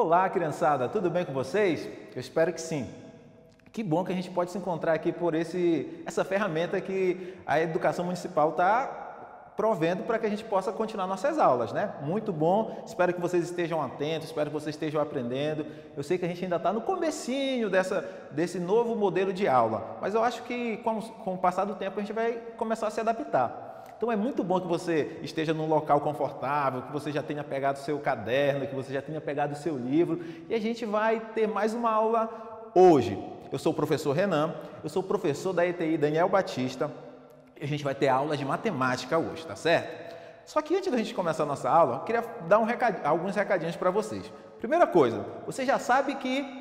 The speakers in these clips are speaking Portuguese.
Olá, criançada, tudo bem com vocês? Eu espero que sim. Que bom que a gente pode se encontrar aqui por essa ferramenta que a educação municipal está provendo para que a gente possa continuar nossas aulas, né? Muito bom, espero que vocês estejam atentos, espero que vocês estejam aprendendo. Eu sei que a gente ainda está no comecinho desse novo modelo de aula, mas eu acho que com o passar do tempo a gente vai começar a se adaptar. Então é muito bom que você esteja num local confortável, que você já tenha pegado o seu caderno, que você já tenha pegado o seu livro e a gente vai ter mais uma aula hoje. Eu sou o professor Renan, eu sou o professor da ETI Daniel Batista e a gente vai ter aulas de matemática hoje, tá certo? Só que antes da gente começar a nossa aula, eu queria dar alguns recadinhos para vocês. Primeira coisa, você já sabe que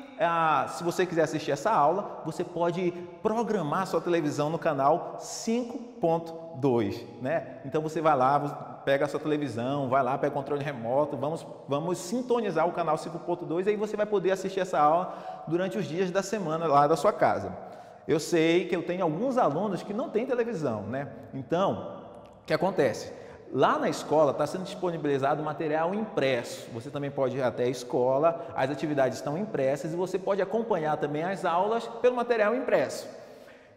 se você quiser assistir essa aula, você pode programar sua televisão no canal 5.2, né? Então você vai lá, pega a sua televisão, vai lá, pega o controle remoto, vamos sintonizar o canal 5.2 e aí você vai poder assistir essa aula durante os dias da semana lá da sua casa. Eu sei que eu tenho alguns alunos que não têm televisão, né? Então, o que acontece? Lá na escola está sendo disponibilizado material impresso. Você também pode ir até a escola, as atividades estão impressas e você pode acompanhar também as aulas pelo material impresso.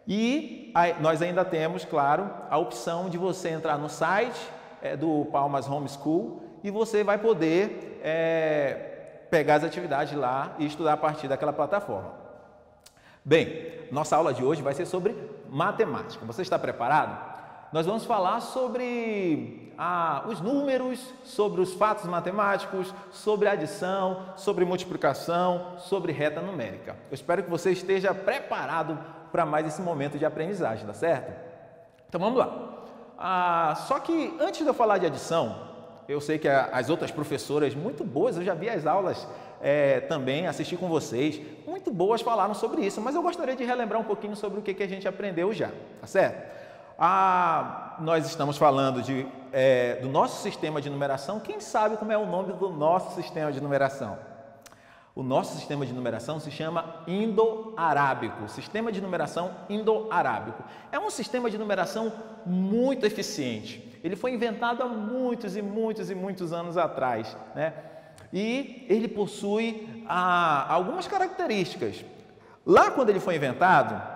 E nós ainda temos, claro, a opção de você entrar no site do Palmas Homeschool e você vai poder pegar as atividades lá e estudar a partir daquela plataforma. Bem, nossa aula de hoje vai ser sobre matemática. Você está preparado? Nós vamos falar sobre os números, sobre os fatos matemáticos, sobre adição, sobre multiplicação, sobre reta numérica. Eu espero que você esteja preparado para mais esse momento de aprendizagem, tá certo? Então vamos lá. Só que antes de eu falar de adição, eu sei que as outras professoras muito boas, eu já vi as aulas também, assisti com vocês, muito boas falaram sobre isso, mas eu gostaria de relembrar um pouquinho sobre o que a gente aprendeu já, tá certo? Nós estamos falando do nosso sistema de numeração. Quem sabe como é o nome do nosso sistema de numeração? O nosso sistema de numeração se chama indo-arábico, sistema de numeração indo-arábico. É um sistema de numeração muito eficiente. Ele foi inventado há muitos e muitos e muitos anos atrás, né? E ele possui algumas características. Lá quando ele foi inventado,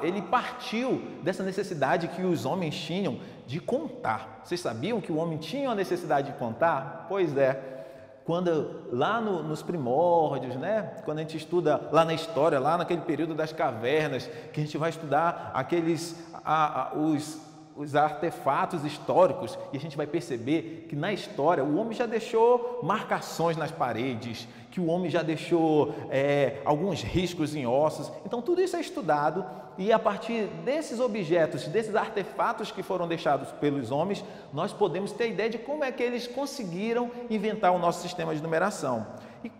ele partiu dessa necessidade que os homens tinham de contar. Vocês sabiam que o homem tinha a necessidade de contar? Pois é. Quando lá nos primórdios, né? Quando a gente estuda lá na história, lá naquele período das cavernas, que a gente vai estudar os artefatos históricos e a gente vai perceber que na história o homem já deixou marcações nas paredes, que o homem já deixou alguns riscos em ossos. Então tudo isso é estudado e a partir desses objetos, desses artefatos que foram deixados pelos homens, nós podemos ter ideia de como é que eles conseguiram inventar o nosso sistema de numeração.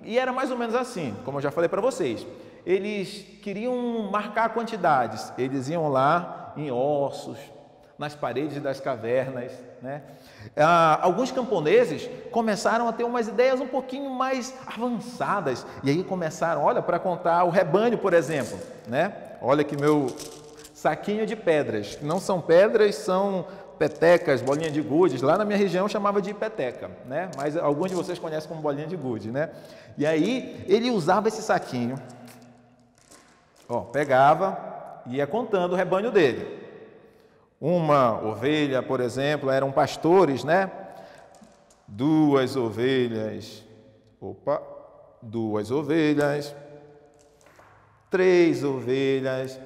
E era mais ou menos assim, como eu já falei para vocês. Eles queriam marcar quantidades, eles iam lá em ossos, nas paredes das cavernas, né? Alguns camponeses começaram a ter umas ideias um pouquinho mais avançadas e aí começaram, olha, para contar o rebanho, por exemplo, né? Olha aqui meu saquinho de pedras, não são pedras, são petecas, bolinha de gude. Lá na minha região chamava de peteca, né? Mas alguns de vocês conhecem como bolinha de gude, né? E aí ele usava esse saquinho, pegava e ia contando o rebanho dele. Uma ovelha, por exemplo, eram pastores, né? 2 ovelhas, 2 ovelhas, 3 ovelhas,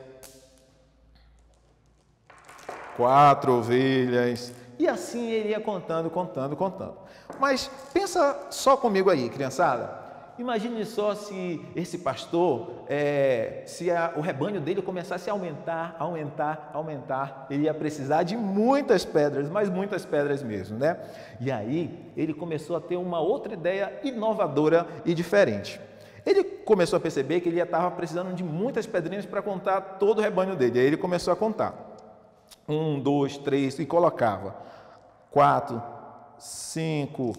4 ovelhas, e assim ele ia contando. Mas pensa só comigo aí, criançada. Imagine só se esse pastor, o rebanho dele começasse a aumentar, ele ia precisar de muitas pedras, mas muitas pedras mesmo, né? E aí ele começou a ter uma outra ideia inovadora e diferente. Ele começou a perceber que ele estava precisando de muitas pedrinhas para contar todo o rebanho dele. Aí ele começou a contar. 1, 2, 3 e colocava 4, 5,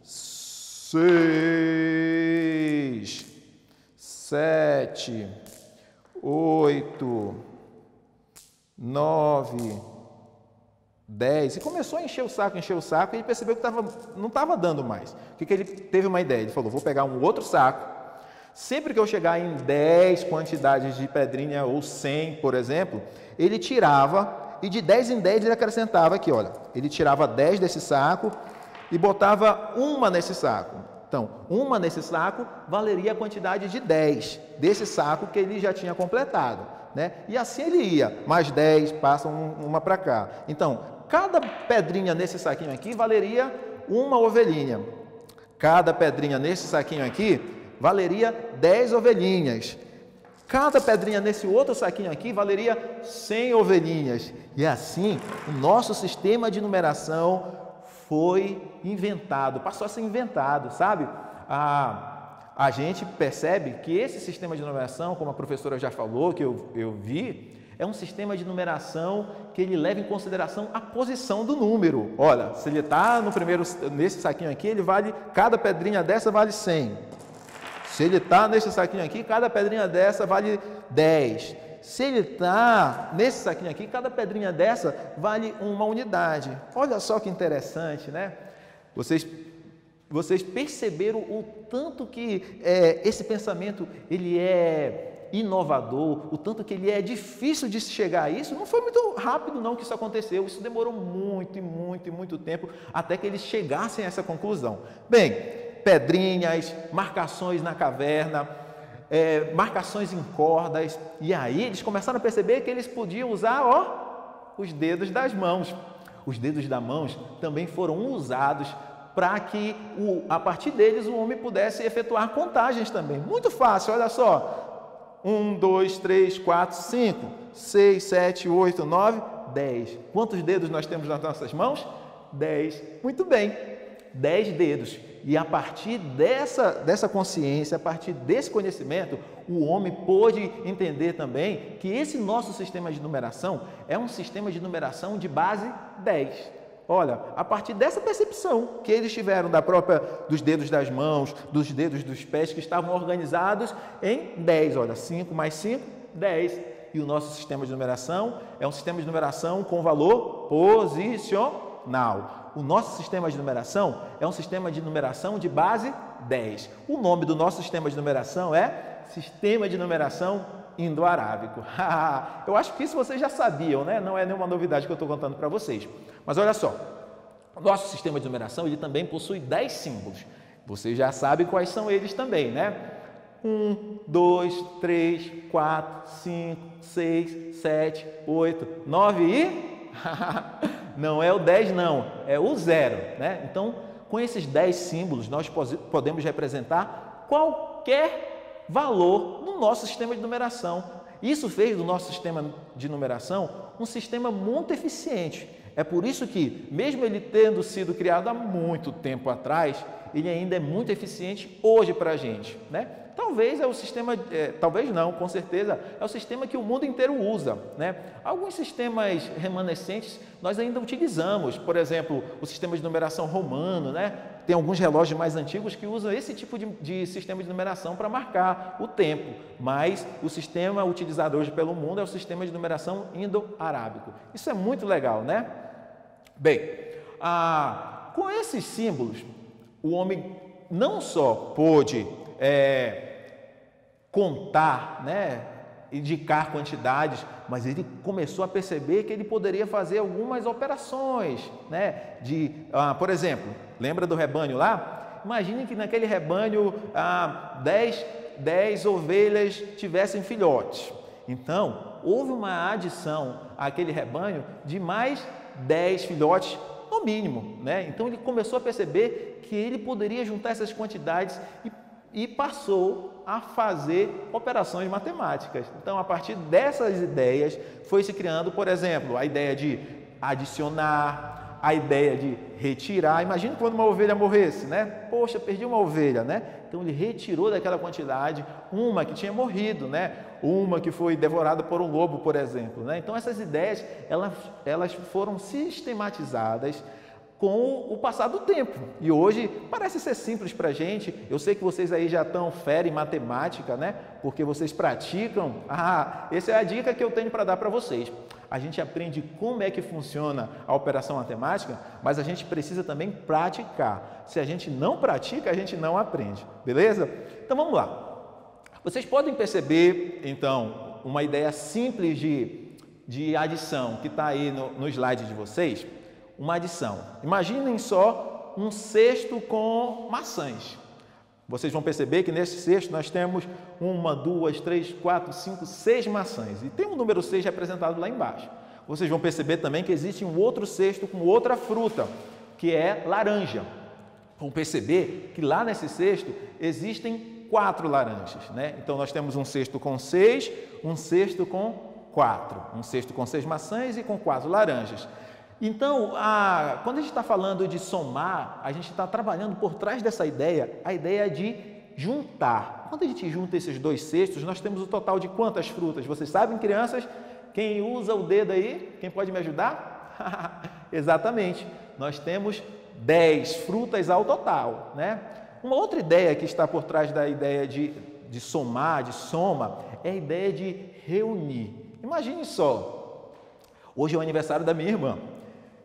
6, 7, 8, 9, 10, e começou a encher o saco, e ele percebeu que não estava dando mais. O que ele teve uma ideia? Ele falou, vou pegar um outro saco, sempre que eu chegar em 10 quantidades de pedrinha, ou 100, por exemplo, ele tirava, e de 10 em 10 ele acrescentava aqui, olha, ele tirava 10 desse saco e botava uma nesse saco. Então, uma nesse saco valeria a quantidade de 10 desse saco que ele já tinha completado, né? E assim ele ia, mais 10, passa uma para cá. Então, cada pedrinha nesse saquinho aqui valeria uma ovelhinha. Cada pedrinha nesse saquinho aqui valeria 10 ovelhinhas. Cada pedrinha nesse outro saquinho aqui valeria 100 ovelhinhas. E assim, o nosso sistema de numeração foi inventado, passou a ser inventado, sabe? A gente percebe que esse sistema de numeração, como a professora já falou, que eu vi, é um sistema de numeração que ele leva em consideração a posição do número. Olha, se ele está nesse saquinho aqui, cada pedrinha dessa vale 100. Se ele está nesse saquinho aqui, cada pedrinha dessa vale 10. Se ele está nesse saquinho aqui, cada pedrinha dessa vale uma unidade. Olha só que interessante, né? Vocês perceberam o tanto que esse pensamento ele é inovador, o tanto que ele é difícil de se chegar a isso? Não foi muito rápido não que isso aconteceu, isso demorou muito tempo até que eles chegassem a essa conclusão. Bem, pedrinhas, marcações na caverna, marcações em cordas, e aí eles começaram a perceber que eles podiam usar, os dedos das mãos. Os dedos das mãos também foram usados para que, a partir deles, o homem pudesse efetuar contagens também. Muito fácil, olha só. 1, 2, 3, 4, 5, 6, 7, 8, 9, 10. Quantos dedos nós temos nas nossas mãos? 10. Muito bem, 10 dedos. E a partir dessa consciência, a partir desse conhecimento, o homem pôde entender também que esse nosso sistema de numeração é um sistema de numeração de base 10. Olha, a partir dessa percepção que eles tiveram dos dedos das mãos, dos dedos dos pés, que estavam organizados em 10. Olha, 5 mais 5, 10. E o nosso sistema de numeração é um sistema de numeração com valor posicional. O nosso sistema de numeração é um sistema de numeração de base 10. O nome do nosso sistema de numeração é Sistema de Numeração Indo-Arábico. Eu acho que isso vocês já sabiam, né? Não é nenhuma novidade que eu estou contando para vocês. Mas olha só, o nosso sistema de numeração ele também possui 10 símbolos. Vocês já sabem quais são eles também, né? 1, 2, 3, 4, 5, 6, 7, 8, 9 e... Não é o 10 não, é o 0, né? Então, com esses 10 símbolos, nós podemos representar qualquer valor no nosso sistema de numeração. Isso fez do nosso sistema de numeração um sistema muito eficiente. É por isso que, mesmo ele tendo sido criado há muito tempo atrás, ele ainda é muito eficiente hoje para a gente, né? Talvez é o sistema, talvez não, com certeza, é o sistema que o mundo inteiro usa, né? Alguns sistemas remanescentes nós ainda utilizamos, por exemplo, o sistema de numeração romano, né? Tem alguns relógios mais antigos que usam esse tipo de sistema de numeração para marcar o tempo, mas o sistema utilizado hoje pelo mundo é o sistema de numeração indo-arábico. Isso é muito legal, né? Bem, com esses símbolos, o homem não só pôde contar, né, indicar quantidades, mas ele começou a perceber que ele poderia fazer algumas operações, né, por exemplo, lembra do rebanho lá? Imagine que naquele rebanho 10 ovelhas tivessem filhotes. Então, houve uma adição àquele rebanho de mais 10 filhotes no mínimo, né? Então ele começou a perceber que ele poderia juntar essas quantidades e passou a fazer operações matemáticas. Então, a partir dessas ideias, foi se criando, por exemplo, a ideia de adicionar, a ideia de retirar. Imagina quando uma ovelha morresse, né? Poxa, perdi uma ovelha, né? Então, ele retirou daquela quantidade uma que tinha morrido, né? Uma que foi devorada por um lobo, por exemplo, né? Então, essas ideias, elas foram sistematizadas com o passar do tempo. E hoje parece ser simples para a gente. Eu sei que vocês aí já estão fera em matemática, né? Porque vocês praticam. Essa é a dica que eu tenho para dar para vocês. a gente aprende como é que funciona a operação matemática, mas a gente precisa também praticar. Se a gente não pratica, a gente não aprende, beleza? Então vamos lá. Vocês podem perceber, então, uma ideia simples de adição que está aí no slide de vocês. Uma adição. Imaginem só um cesto com maçãs. Vocês vão perceber que nesse cesto nós temos 1, 2, 3, 4, 5, 6 maçãs. E tem um número 6 representado lá embaixo. Vocês vão perceber também que existe um outro cesto com outra fruta, que é laranja. Vão perceber que lá nesse cesto existem 4 laranjas, né? Então nós temos um cesto com 6, um cesto com 4. Um cesto com 6 maçãs e com 4 laranjas. Então, quando a gente está falando de somar, a gente está trabalhando por trás dessa ideia, a ideia de juntar. Quando a gente junta esses 2 cestos, nós temos o total de quantas frutas? Vocês sabem, crianças? Quem usa o dedo aí, quem pode me ajudar? Exatamente, nós temos 10 frutas ao total, né? Uma outra ideia que está por trás da ideia de somar, de soma, é a ideia de reunir. Imagine só, hoje é o aniversário da minha irmã.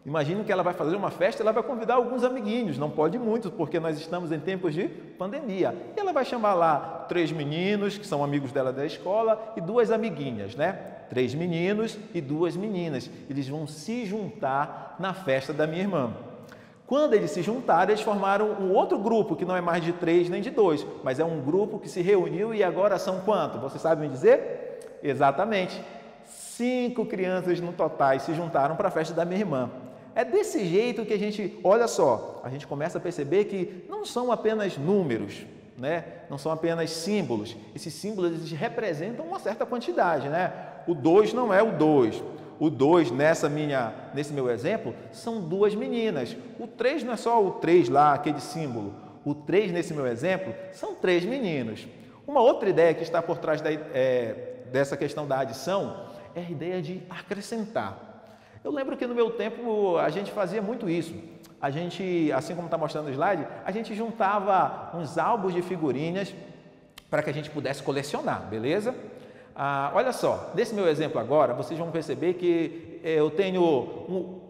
Imagine que ela vai fazer uma festa, ela vai convidar alguns amiguinhos, não pode muitos, porque nós estamos em tempos de pandemia. E ela vai chamar lá 3 meninos, que são amigos dela da escola, e 2 amiguinhas, né? 3 meninos e 2 meninas. Eles vão se juntar na festa da minha irmã. Quando eles se juntaram, eles formaram um outro grupo, que não é mais de 3 nem de 2, mas é um grupo que se reuniu e agora são quanto? Vocês sabem me dizer? Exatamente, 5 crianças no total se juntaram para a festa da minha irmã. É desse jeito que a gente, olha só, a gente começa a perceber que não são apenas números, né? Não são apenas símbolos. Esses símbolos eles representam uma certa quantidade, né? O 2 não é o 2. O 2, nesse meu exemplo, são 2 meninas. O 3 não é só o 3 lá, aquele símbolo. O 3, nesse meu exemplo, são 3 meninos. Uma outra ideia que está por trás dessa questão da adição é a ideia de acrescentar. Eu lembro que no meu tempo a gente fazia muito isso. A gente, assim como está mostrando no slide, a gente juntava uns álbuns de figurinhas para que a gente pudesse colecionar, beleza? Olha só, nesse meu exemplo agora, vocês vão perceber que eu tenho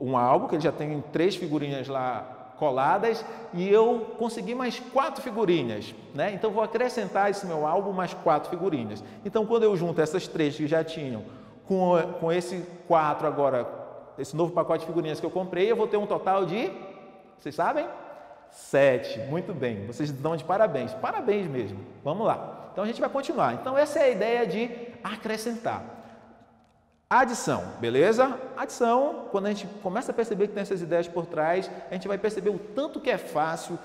um álbum, que ele já tem 3 figurinhas lá coladas, e eu consegui mais 4 figurinhas, né? Então, vou acrescentar esse meu álbum mais 4 figurinhas. Então, quando eu junto essas 3 que já tinham com esse 4 agora, esse novo pacote de figurinhas que eu comprei, eu vou ter um total de, vocês sabem? 7. Muito bem, vocês dão de parabéns. Parabéns mesmo. Vamos lá. Então, a gente vai continuar. Então, essa é a ideia de acrescentar. Adição, beleza? Adição, quando a gente começa a perceber que tem essas ideias por trás, a gente vai perceber o tanto que é fácil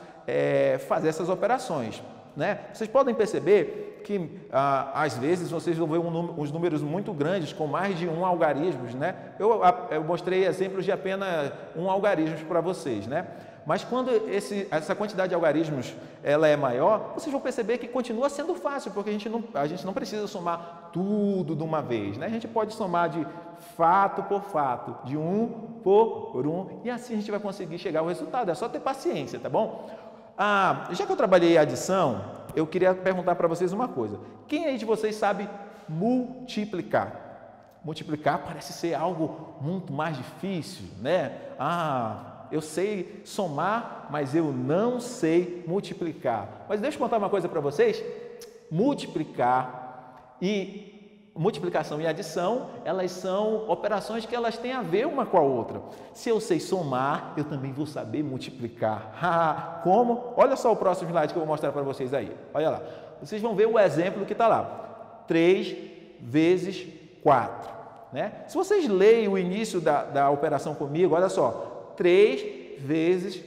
fazer essas operações, né? Vocês podem perceber que, às vezes, vocês vão ver uns números muito grandes, com mais de 1 algarismos, né? Eu mostrei exemplos de apenas 1 algarismo para vocês, né? Mas quando essa quantidade de algarismos ela é maior, vocês vão perceber que continua sendo fácil, porque a gente não precisa somar tudo de uma vez, né? A gente pode somar de fato por fato, de 1 por 1, e assim a gente vai conseguir chegar ao resultado. É só ter paciência, tá bom? Já que eu trabalhei adição, eu queria perguntar para vocês uma coisa. Quem aí de vocês sabe multiplicar? Multiplicar parece ser algo muito mais difícil, né? Eu sei somar, mas eu não sei multiplicar. Mas deixa eu contar uma coisa para vocês. Multiplicação e adição, elas são operações que elas têm a ver uma com a outra. Se eu sei somar, eu também vou saber multiplicar. Como? Olha só o próximo slide que eu vou mostrar para vocês aí. Olha lá. Vocês vão ver o exemplo que está lá. 3 vezes 4. Né? Se vocês leem o início da operação comigo, olha só. 3 vezes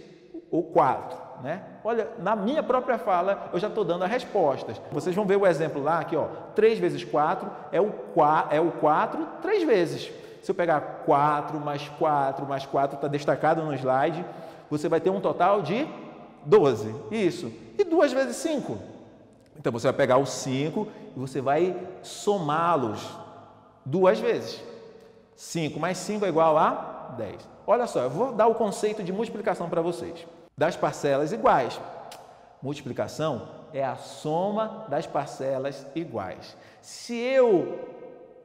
o 4, né? Olha, na minha própria fala, eu já estou dando as respostas. Vocês vão ver o exemplo lá, aqui, ó. 3 vezes 4 é o 4 3 vezes. Se eu pegar 4 mais 4 mais 4, está destacado no slide, você vai ter um total de 12. Isso. E 2 vezes 5? Então, você vai pegar o 5 e você vai somá-los 2 vezes. 5 mais 5 é igual a 10. Olha só, eu vou dar o conceito de multiplicação para vocês. Das parcelas iguais. Multiplicação é a soma das parcelas iguais. Se eu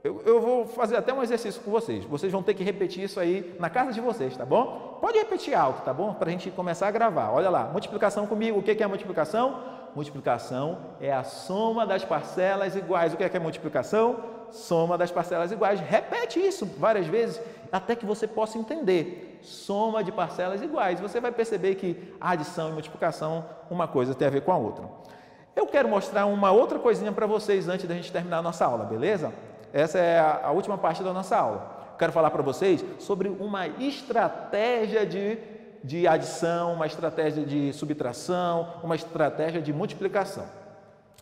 Eu vou fazer até um exercício com vocês. Vocês vão ter que repetir isso aí na casa de vocês, tá bom? Pode repetir alto, tá bom? Para a gente começar a gravar. Olha lá, multiplicação comigo. O que é multiplicação? Multiplicação é a soma das parcelas iguais. O que é multiplicação? Soma das parcelas iguais. Repete isso várias vezes até que você possa entender. Soma de parcelas iguais. Você vai perceber que adição e multiplicação, uma coisa tem a ver com a outra. Eu quero mostrar uma outra coisinha para vocês antes da gente terminar a nossa aula, beleza? Essa é a última parte da nossa aula. Quero falar para vocês sobre uma estratégia de adição, uma estratégia de subtração, uma estratégia de multiplicação.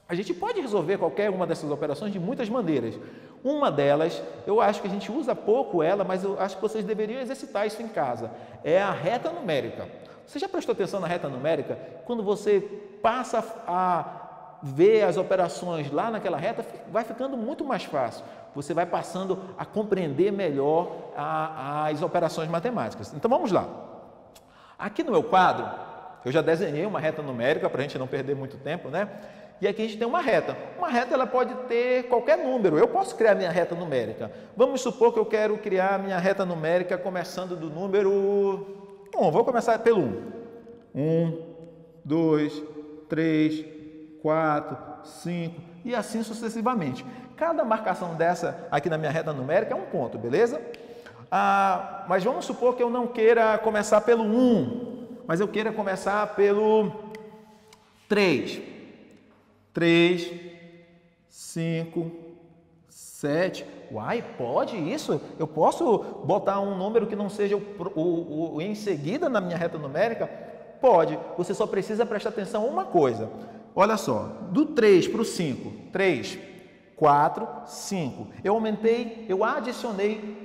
A gente pode resolver qualquer uma dessas operações de muitas maneiras. Uma delas, eu acho que a gente usa pouco ela, mas eu acho que vocês deveriam exercitar isso em casa. É a reta numérica. Você já prestou atenção na reta numérica? Quando você passa a ver as operações lá naquela reta, vai ficando muito mais fácil. Você vai passando a compreender melhor as operações matemáticas. Então vamos lá. Aqui no meu quadro, eu já desenhei uma reta numérica para a gente não perder muito tempo, né? E aqui a gente tem uma reta. Uma reta ela pode ter qualquer número. Eu posso criar minha reta numérica. Vamos supor que eu quero criar minha reta numérica começando do número 1. Vou começar pelo 1. 1, 2, 3, 4, 5 e assim sucessivamente. Cada marcação dessa aqui na minha reta numérica é um ponto, beleza? Mas vamos supor que eu não queira começar pelo 1, mas eu queira começar pelo 3. 3, 5, 7. Uai, pode isso? Eu posso botar um número que não seja o em seguida na minha reta numérica? Pode. Você só precisa prestar atenção a uma coisa. Olha só, do 3 para o 5. 3, 4, 5. Eu adicionei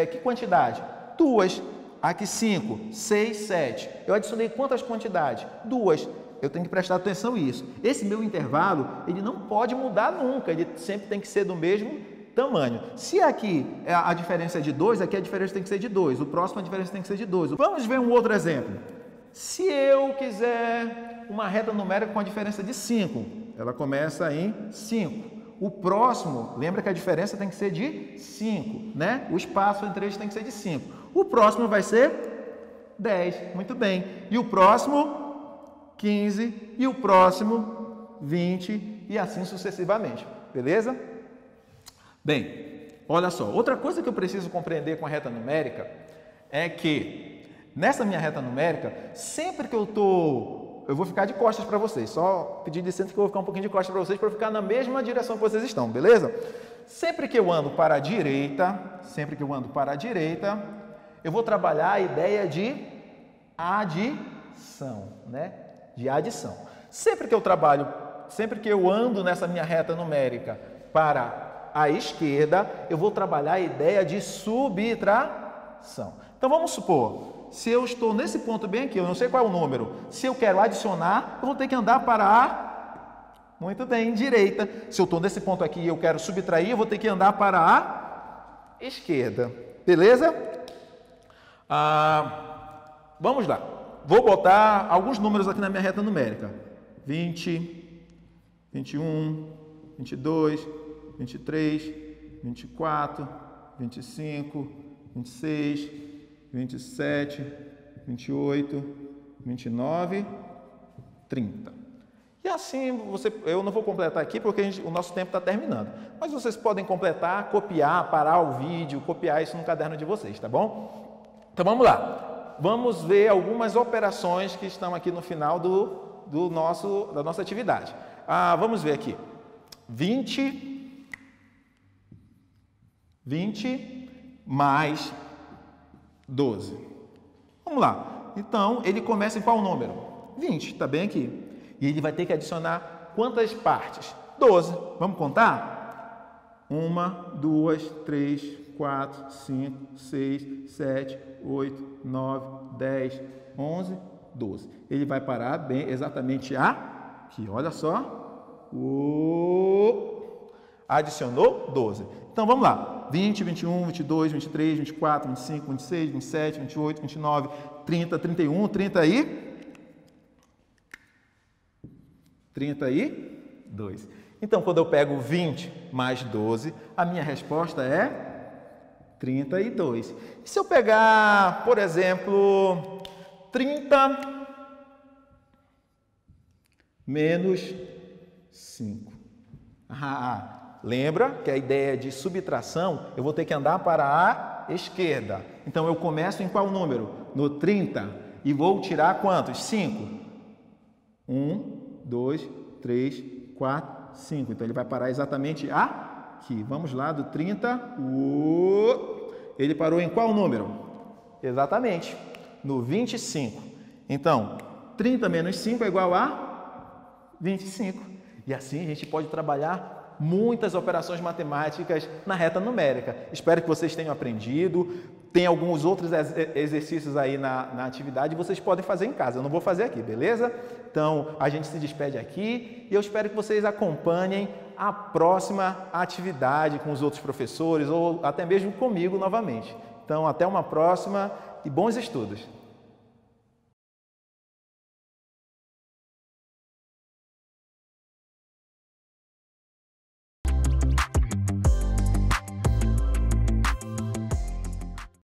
que quantidade? 2. Aqui 5, 6, 7. Eu adicionei quantas quantidades? 2. Eu tenho que prestar atenção nisso. Esse meu intervalo, ele não pode mudar nunca, ele sempre tem que ser do mesmo tamanho. Se aqui a diferença é de 2, aqui a diferença tem que ser de 2. O próximo a diferença tem que ser de 2. Vamos ver um outro exemplo. Se eu quiser uma reta numérica com a diferença de 5, ela começa em 5. O próximo, lembra que a diferença tem que ser de 5, né? O espaço entre eles tem que ser de 5. O próximo vai ser 10, muito bem. E o próximo 15 e o próximo 20 e assim sucessivamente, beleza? Bem, olha só, outra coisa que eu preciso compreender com a reta numérica é que nessa minha reta numérica, sempre que eu vou ficar de costas para vocês, só pedir licença que eu vou ficar um pouquinho de costas para vocês para ficar na mesma direção que vocês estão, beleza? Sempre que eu ando para a direita, eu vou trabalhar a ideia de adição, né? De adição. Sempre que eu ando nessa minha reta numérica para a esquerda, eu vou trabalhar a ideia de subtração. Então vamos supor, se eu estou nesse ponto bem aqui, eu não sei qual é o número, se eu quero adicionar, eu vou ter que andar para muito bem, direita. Se eu estou nesse ponto aqui e eu quero subtrair, eu vou ter que andar para a esquerda. Beleza? Vamos lá. Vou botar alguns números aqui na minha reta numérica. 20, 21, 22, 23, 24, 25, 26, 27, 28, 29, 30. E assim, eu não vou completar aqui porque o nosso tempo está terminando. Mas vocês podem completar, copiar, parar o vídeo, copiar isso no caderno de vocês, tá bom? Então vamos lá. Vamos ver algumas operações que estão aqui no final da nossa atividade. Vamos ver aqui. 20 mais 12. Vamos lá. Então, ele começa em qual número? 20, está bem aqui. E ele vai ter que adicionar quantas partes? 12. Vamos contar? 1, 2, 3, 4, 5, 6, 7, 8, 9, 10, 11, 12. Ele vai parar bem exatamente aqui. Olha só. Adicionou 12. Então vamos lá. 20, 21, 22, 23, 24, 25, 26, 27, 28, 29, 30, 31, 30 e 32. Então, quando eu pego 20 mais 12, a minha resposta é 32. E se eu pegar, por exemplo, 30 menos 5? Lembra que a ideia de subtração, eu vou ter que andar para a esquerda. Então, eu começo em qual número? No 30. E vou tirar quantos? 5. 1, 2, 3, 4, 5. Então, ele vai parar exatamente aqui. Vamos lá, do 30. Ele parou em qual número? Exatamente, no 25. Então, 30 menos 5 é igual a 25. E assim a gente pode trabalhar muitas operações matemáticas na reta numérica. Espero que vocês tenham aprendido. Tem alguns outros exercícios aí na atividade que vocês podem fazer em casa. Eu não vou fazer aqui, beleza? Então, a gente se despede aqui e eu espero que vocês acompanhem a próxima atividade com os outros professores ou até mesmo comigo novamente. Então, até uma próxima e bons estudos!